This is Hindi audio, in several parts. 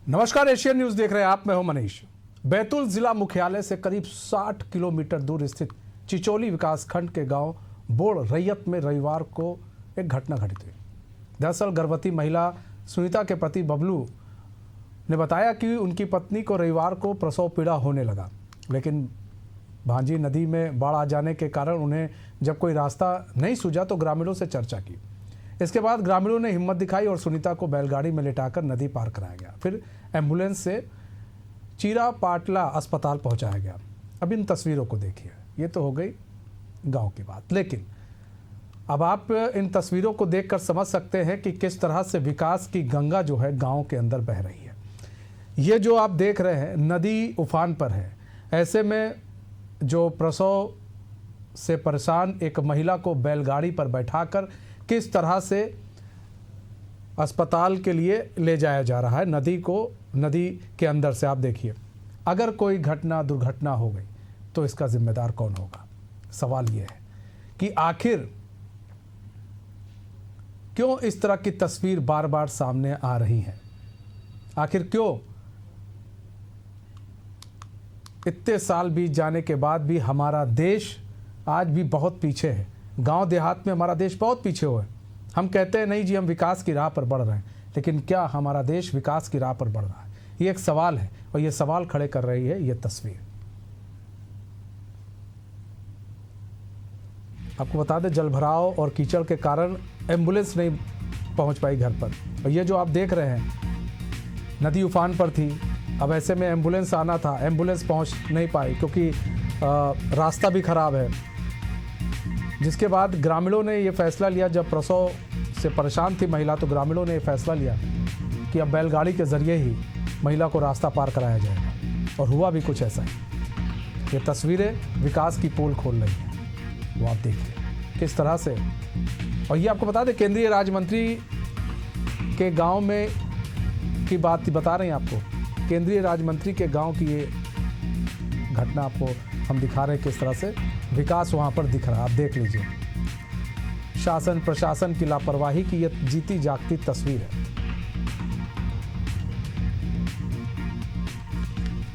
नमस्कार, एशियन न्यूज देख रहे हैं आप। मैं हूं मनीष। बैतूल जिला मुख्यालय से करीब 60 किलोमीटर दूर स्थित चिचोली विकासखंड के गांव बोड़ रैयत में रविवार को एक घटना घटित हुई। दरअसल गर्भवती महिला सुनीता के पति बबलू ने बताया कि उनकी पत्नी को रविवार को प्रसव पीड़ा होने लगा, लेकिन भांजी नदी में बाढ़ आ जाने के कारण उन्हें जब कोई रास्ता नहीं सूझा तो ग्रामीणों से चर्चा की। इसके बाद ग्रामीणों ने हिम्मत दिखाई और सुनीता को बैलगाड़ी में लेटाकर नदी पार कराया गया। फिर एम्बुलेंस से चीरा पाटला अस्पताल पहुंचाया गया। अब इन तस्वीरों को देखिए। ये तो हो गई गांव की बात, लेकिन अब आप इन तस्वीरों को देखकर समझ सकते हैं कि किस तरह से विकास की गंगा जो है गांव के अंदर बह रही है। ये जो आप देख रहे हैं नदी उफान पर है। ऐसे में जो प्रसव से परेशान एक महिला को बैलगाड़ी पर बैठाकर किस तरह से अस्पताल के लिए ले जाया जा रहा है नदी के अंदर से। आप देखिए, अगर कोई दुर्घटना हो गई तो इसका जिम्मेदार कौन होगा। सवाल यह है कि आखिर क्यों इस तरह की तस्वीर बार बार सामने आ रही है। आखिर क्यों इतने साल बीत जाने के बाद भी हमारा देश आज भी बहुत पीछे है। गांव देहात में हमारा देश बहुत पीछे हुआ है। हम कहते हैं नहीं जी, हम विकास की राह पर बढ़ रहे हैं, लेकिन क्या हमारा देश विकास की राह पर बढ़ रहा है? ये एक सवाल है और ये सवाल खड़े कर रही है ये तस्वीर। आपको बता दें, जलभराव और कीचड़ के कारण एम्बुलेंस नहीं पहुंच पाई घर पर। और ये जो आप देख रहे हैं नदी उफान पर थी। अब ऐसे में एम्बुलेंस आना था, एम्बुलेंस पहुंच नहीं पाई क्योंकि रास्ता भी खराब है। जिसके बाद ग्रामीणों ने ये फैसला लिया, जब प्रसव से परेशान थी महिला तो ग्रामीणों ने ये फैसला लिया कि अब बैलगाड़ी के ज़रिए ही महिला को रास्ता पार कराया जाएगा। और हुआ भी कुछ ऐसा ही। ये तस्वीरें विकास की पोल खोल रही हैं, वो आप देखिए किस तरह से। और ये आपको बता दें, केंद्रीय राज्य मंत्री के गांव में की बात बता रहे हैं आपको। केंद्रीय राज्य मंत्री के गांव की ये घटना आपको हम दिखा रहे हैं, किस तरह से विकास वहां पर दिख रहा है। आप देख लीजिए, शासन प्रशासन की लापरवाही की ये जीती जागती तस्वीर है।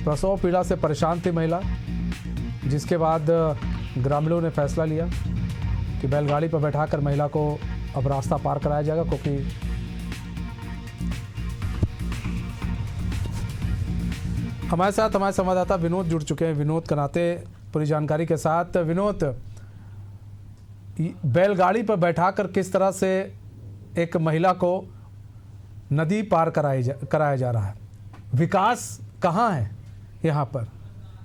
प्रसव पीड़ा से परेशान थी महिला, जिसके बाद ग्रामीणों ने फैसला लिया कि बैलगाड़ी पर बैठाकर महिला को अब रास्ता पार कराया जाएगा। क्योंकि हमारे साथ हमारे संवाददाता विनोद जुड़ चुके हैं। विनोद कनाते पूरी जानकारी के साथ। विनोद, बैलगाड़ी पर बैठाकर किस तरह से एक महिला को नदी पार कराया जा रहा है, विकास कहाँ है यहाँ पर?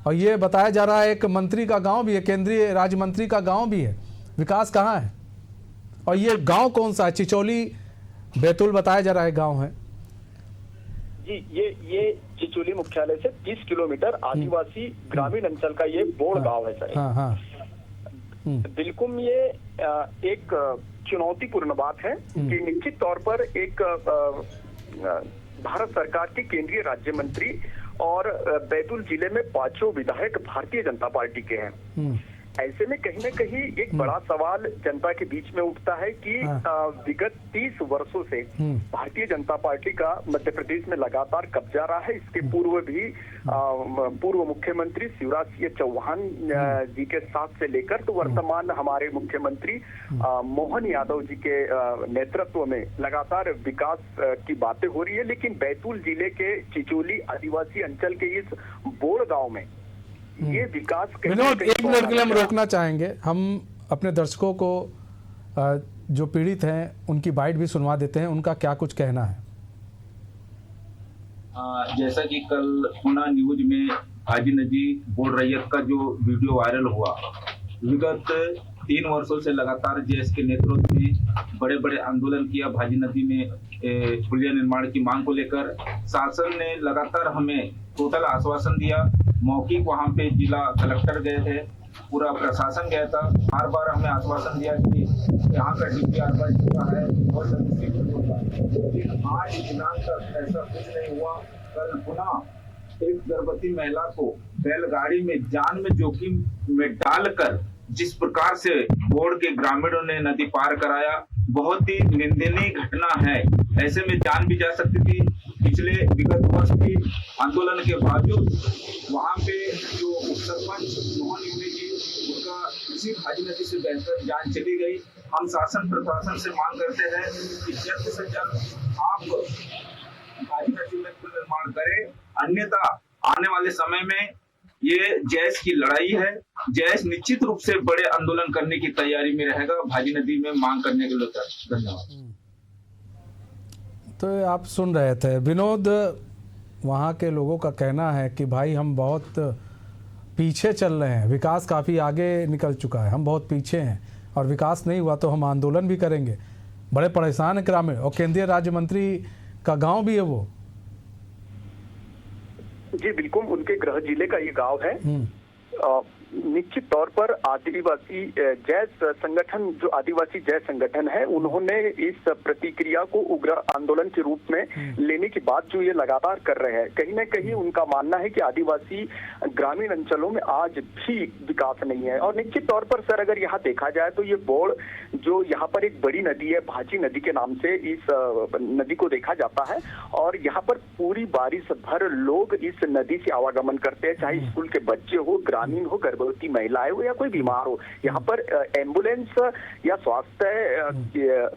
और ये बताया जा रहा है एक मंत्री का गांव भी है, केंद्रीय राज्य मंत्री का गांव भी है। विकास कहाँ है? और ये गांव कौन सा है? चिचोली बैतूल बताया जा रहा है गांव है जी। ये चिचोली मुख्यालय से 30 किलोमीटर आदिवासी ग्रामीण अंचल का ये बोड़ गांव है सर। हाँ। बिल्कुल, ये एक चुनौतीपूर्ण बात है कि निश्चित तौर पर एक भारत सरकार के केंद्रीय राज्य मंत्री और बैतूल जिले में 5 विधायक भारतीय जनता पार्टी के हैं। ऐसे में कहीं न कहीं एक बड़ा सवाल जनता के बीच में उठता है कि विगत 30 वर्षों से भारतीय जनता पार्टी का मध्य प्रदेश में लगातार कब्जा रहा है। इसके पूर्व भी पूर्व मुख्यमंत्री शिवराज सिंह चौहान जी के साथ से लेकर तो वर्तमान हमारे मुख्यमंत्री मोहन यादव जी के नेतृत्व में लगातार विकास की बातें हो रही है। लेकिन बैतूल जिले के चिचोली आदिवासी अंचल के इस बोड़ गाँव में ये विकास विनोद, 1 मिनट के लिए हम रोकना चाहेंगे। हम अपने दर्शकों को जो पीड़ित हैं उनकी बाइट भी सुनवा देते हैं, उनका क्या कुछ कहना है। जैसा कि कल पुना न्यूज में भाजी नदी बोड़ रैयत का जो वीडियो वायरल हुआ, विगत 3 वर्षों से लगातार जेएस के नेतृत्व में बड़े बड़े आंदोलन किया भाजी नदी में पुलिया निर्माण की मांग को लेकर। शासन ने लगातार हमें टोटल आश्वासन दिया। मौखिक वहां पे जिला कलेक्टर गए थे, पूरा प्रशासन गया था, बार बार हमें आश्वासन दिया कि यहाँ का डीपीआर बन चुका है और जल्दी से होगा। लेकिन आज दिनांक तक ऐसा कुछ नहीं हुआ। कल पुनः एक गर्भवती महिला को बैलगाड़ी में जान में जोखिम में डालकर जिस प्रकार से बोर्ड के ग्रामीणों ने नदी पार कराया, बहुत ही निंदनीय घटना है। ऐसे में जान भी जा सकती थी। पिछले विगत वर्ष के आंदोलन के बावजूद वहां पे जो उप सरपंच मोहन युवे जी, उनका इसी भाजी नदी से बेहतर जान चली गई। हम शासन प्रशासन से मांग करते हैं कि जल्द से जल्द आप भाजी नदी में पुल निर्माण करें, अन्यथा आने वाले समय में ये जैश की लड़ाई है। जैश निश्चित रूप से बड़े आंदोलन करने की तैयारी में रहेगा भाजी नदी में मांग करने के लिए। धन्यवाद। तो आप सुन रहे थे विनोद, वहाँ के लोगों का कहना है कि भाई हम बहुत पीछे चल रहे हैं, विकास काफ़ी आगे निकल चुका है, हम बहुत पीछे हैं और विकास नहीं हुआ तो हम आंदोलन भी करेंगे। बड़े परेशान है ग्रामीण, और केंद्रीय राज्य मंत्री का गांव भी है वो। जी बिल्कुल, उनके गृह जिले का ये गांव है। निश्चित तौर पर आदिवासी जैश संगठन, जो आदिवासी जैश संगठन है, उन्होंने इस प्रतिक्रिया को उग्र आंदोलन के रूप में लेने की बात जो ये लगातार कर रहे हैं, कहीं ना कहीं उनका मानना है कि आदिवासी ग्रामीण अंचलों में आज भी विकास नहीं है। और निश्चित तौर पर सर, अगर यहाँ देखा जाए तो ये बोड़, जो यहाँ पर एक बड़ी नदी है, भाजी नदी के नाम से इस नदी को देखा जाता है, और यहाँ पर पूरी बारिश भर लोग इस नदी से आवागमन करते हैं, चाहे स्कूल के बच्चे हो, ग्रामीण हो, गर्भवती महिलाएं हो या कोई बीमार हो। यहाँ पर एम्बुलेंस या स्वास्थ्य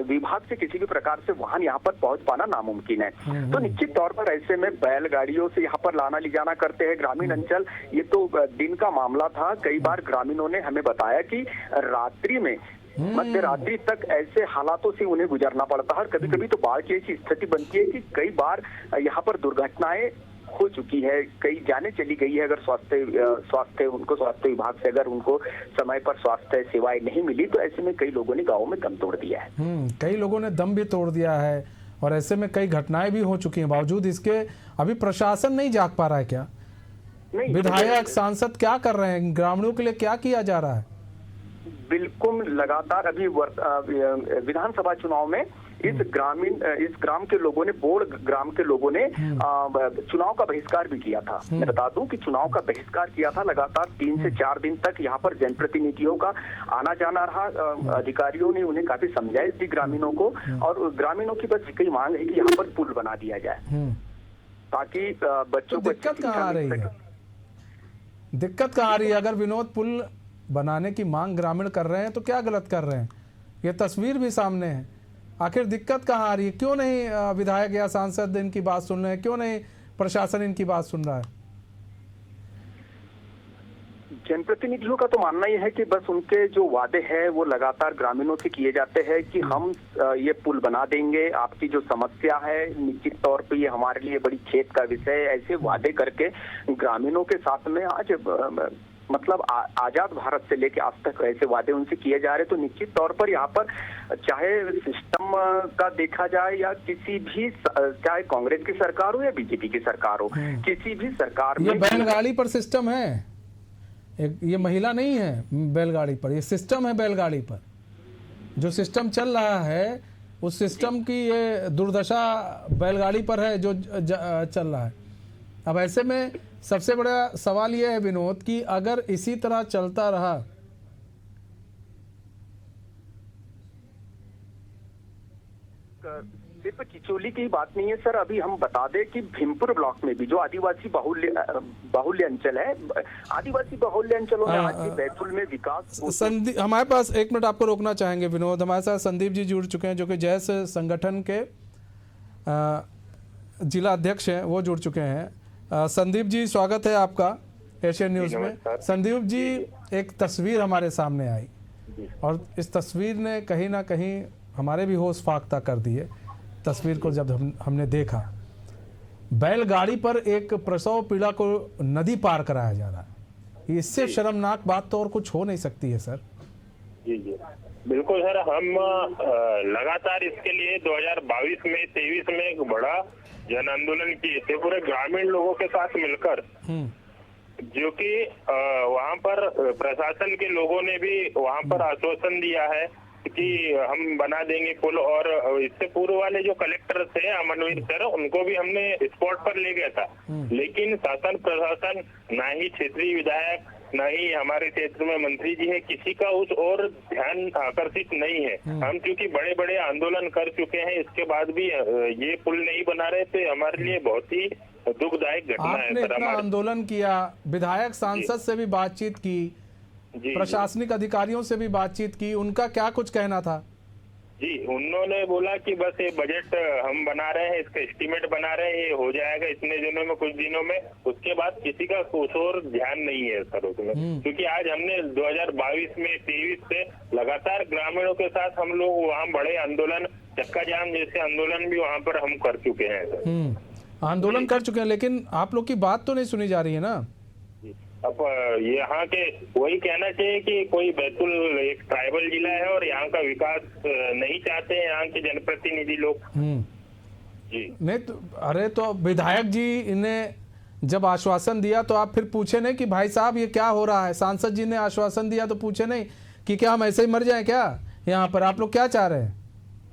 विभाग से किसी भी प्रकार से वाहन यहाँ पर पहुंच पाना नामुमकिन है। तो निश्चित तौर पर ऐसे में बैलगाड़ियों से यहाँ पर लाना ले जाना करते हैं ग्रामीण अंचल। ये तो दिन का मामला था। कई बार ग्रामीणों ने हमें बताया कि रात्रि में, मध्य रात्रि तक ऐसे हालातों से उन्हें गुजरना पड़ता है। कभी कभी तो बाढ़ की ऐसी स्थिति बनती है कि कई बार यहाँ पर दुर्घटनाएं हो चुकी है, कई जाने चली गई है। अगर स्वास्थ्य विभाग से अगर उनको समय पर स्वास्थ्य सेवाएं नहीं मिली तो ऐसे में कई लोगों ने गाँव में दम तोड़ दिया है। कई लोगों ने दम भी तोड़ दिया है, और ऐसे में कई घटनाएं भी हो चुकी हैं। बावजूद इसके अभी प्रशासन नहीं जाग पा रहा है क्या? नहीं, विधायक सांसद क्या कर रहे हैं? ग्रामीणों के लिए क्या किया जा रहा है? बिल्कुल, लगातार अभी विधानसभा चुनाव में इस ग्राम के लोगों ने, बोड़ ग्राम के लोगों ने चुनाव का बहिष्कार भी किया था। मैं बता दूं कि चुनाव का बहिष्कार किया था। लगातार 3 से 4 दिन तक यहाँ पर जनप्रतिनिधियों का आना जाना रहा। अधिकारियों ने उन्हें काफी समझाइश दी ग्रामीणों को, और ग्रामीणों की बस एक ही मांग है कि यहाँ पर पुल बना दिया जाए ताकि बच्चों को। दिक्कत कहाँ आ रही है? दिक्कत कहाँ आ रही है? अगर विनोद पुल बनाने की मांग ग्रामीण कर रहे हैं तो क्या गलत कर रहे हैं? ये तस्वीर भी सामने है। आखिर दिक्कत कहाँ आ रही है? क्यों नहीं विधायक या सांसद इनकी बात सुन रहे हैं? क्यों नहीं प्रशासन इनकी बात सुन रहा है? जनप्रतिनिधियों का तो मानना यह है कि बस उनके जो वादे हैं वो लगातार ग्रामीणों से किए जाते हैं कि हम ये पुल बना देंगे, आपकी जो समस्या है निश्चित तौर पे ये हमारे लिए बड़ी खेद का विषय है। ऐसे वादे करके ग्रामीणों के साथ में आज मतलब आजाद भारत से लेके आज तक ऐसे वादे उनसे किए जा रहे। तो निश्चित तौर पर यहाँ पर चाहे सिस्टम का देखा जाए या किसी भी, चाहे कांग्रेस की सरकार हो या बीजेपी की सरकार हो, किसी भी सरकार में ये बैलगाड़ी पर सिस्टम है। ये महिला नहीं है बैलगाड़ी पर, ये सिस्टम है बैलगाड़ी पर। जो सिस्टम चल रहा है उस सिस्टम की ये दुर्दशा बैलगाड़ी पर है जो चल रहा है। अब ऐसे में सबसे बड़ा सवाल यह है विनोद कि अगर इसी तरह चलता रहा सिर्फ चिचोली की बात नहीं है सर। अभी हम बता दें कि भीमपुर ब्लॉक में भी जो आदिवासी बाहुल्य अंचल है, आदिवासी बाहुल्य अंचलों में आज भी बैतूल में विकास। हमारे पास 1 मिनट आपको रोकना चाहेंगे विनोद। हमारे साथ संदीप जी जुड़ चुके हैं जो कि जैश संगठन के जिला अध्यक्ष हैं, वो जुड़ चुके हैं। संदीप जी, स्वागत है आपका एशियन न्यूज़ में। संदीप जी, एक तस्वीर हमारे सामने आई और इस तस्वीर ने कहीं ना कहीं हमारे भी होश फाख्ता कर दिए। तस्वीर को जब हमने देखा, बैलगाड़ी पर एक प्रसव पीड़ा को नदी पार कराया जा रहा है। इससे शर्मनाक बात तो और कुछ हो नहीं सकती है सर। जी जी बिल्कुल सर, हम लगातार इसके लिए 2022 में 23 में एक बड़ा जन आंदोलन किए थे पूरे ग्रामीण लोगों के साथ मिलकर, जो कि वहां पर प्रशासन के लोगों ने भी वहां पर आश्वासन दिया है कि हम बना देंगे पुल। और इससे पूर्व वाले जो कलेक्टर थे अमनवीर सर, उनको भी हमने स्पॉट पर ले गया था, लेकिन शासन प्रशासन, ना ही क्षेत्रीय विधायक, ना ही हमारे क्षेत्र में मंत्री जी है, किसी का उस और ध्यान आकर्षित नहीं है। हम क्योंकि बड़े बड़े आंदोलन कर चुके हैं, इसके बाद भी ये पुल नहीं बना रहे, तो हमारे लिए बहुत ही दुखदायक घटना है आपने सर। इतना आंदोलन किया, विधायक सांसद से भी बातचीत की, जी प्रशासनिक अधिकारियों से भी बातचीत की, उनका क्या कुछ कहना था? जी, उन्होंने बोला कि बस ये बजट हम बना रहे हैं, इसका एस्टीमेट बना रहे हैं, ये हो जाएगा इतने दिनों में, कुछ दिनों में। उसके बाद किसी का कुछ और ध्यान नहीं है सर उसमें, क्योंकि आज हमने 2022 में 23 से लगातार ग्रामीणों के साथ हम लोग वहाँ बड़े आंदोलन, चक्का जाम जैसे आंदोलन भी वहाँ पर हम कर चुके हैं सर। आंदोलन कर चुके हैं, लेकिन आप लोग की बात तो नहीं सुनी जा रही है ना? अब यहाँ के वही कहना चाहिए कि कोई बैतूल एक ट्राइबल जिला है और यहाँ का विकास नहीं चाहते हैं यहाँ के जनप्रतिनिधि लोग। जी नहीं तो, अरे तो विधायक जी इन्हें जब आश्वासन दिया तो आप फिर पूछे नहीं कि भाई साहब ये क्या हो रहा है? सांसद जी ने आश्वासन दिया तो पूछे नहीं कि क्या हम ऐसे ही मर जाएं क्या यहाँ पर? आप लोग क्या चाह रहे हैं?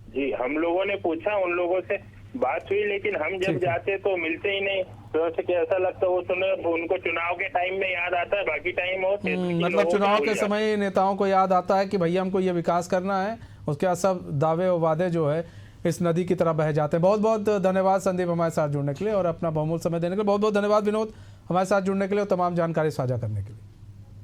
जी, हम लोगों ने पूछा, उन लोगों से बात हुई, लेकिन हम जब जाते तो मिलते ही नहीं। तो कैसा लगता है वो सुने, उनको चुनाव के टाइम में याद आता है, बाकी टाइम हो मतलब चुनाव के समय नेताओं को याद आता है कि भैया हमको ये विकास करना है, उसके बाद सब दावे और वादे जो है इस नदी की तरह बह जाते हैं। बहुत बहुत धन्यवाद संदीप हमारे साथ जुड़ने के लिए और अपना बहुमूल्य समय देने के लिए। बहुत बहुत धन्यवाद विनोद हमारे साथ जुड़ने के लिए और तमाम जानकारी साझा करने के लिए।